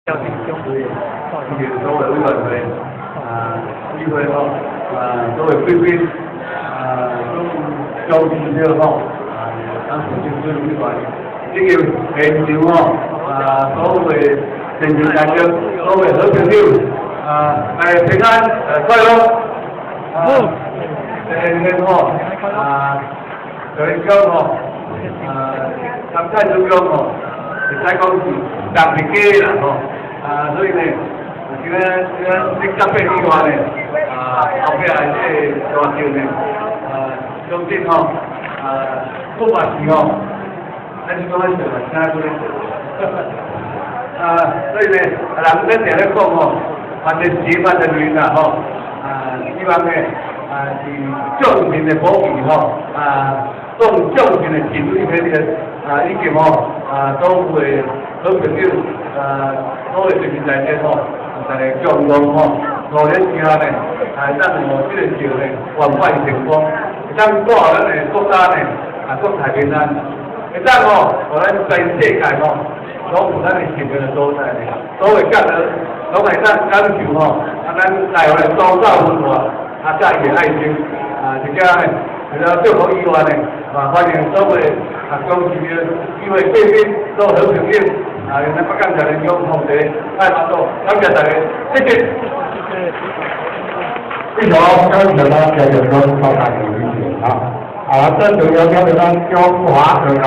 所以，今日所有委员会议会吼，所有贵宾都交通了吼，当时就是委员，这个现场吼，所有现场大家，所有好朋友，来平安快乐，新吼，最后吼，参赛中央吼，会使讲是特别假啦吼。所以呢，今仔这800以外呢，后壁这大桥呢，中间吼，不管是吼，咱是讲迄个啥子咧？所以呢，人咱定咧讲吼，办的事办的人啦吼，希望呢，是众人的保庇吼，众人的情侣迄个以及吼，都会好朋友。所有人民内底吼，大家共同吼，努力下呢，咱吼这个桥呢，圆满成功，咱带咱的国家呢，国泰民安，咱吼，互咱全世界吼，所有咱的前面的所在呢，所有干的，拢会咱感受吼，咱台湾的周遭文化，甲伊的爱心，而且呢，除了祝福以外呢，欢迎所有公司的几位贵宾，所有好朋友。咱不敢在人用同齐爱合作，感谢大家，谢谢。非常感谢咱家长讲高大上的意见啊！正重要交给咱中华人民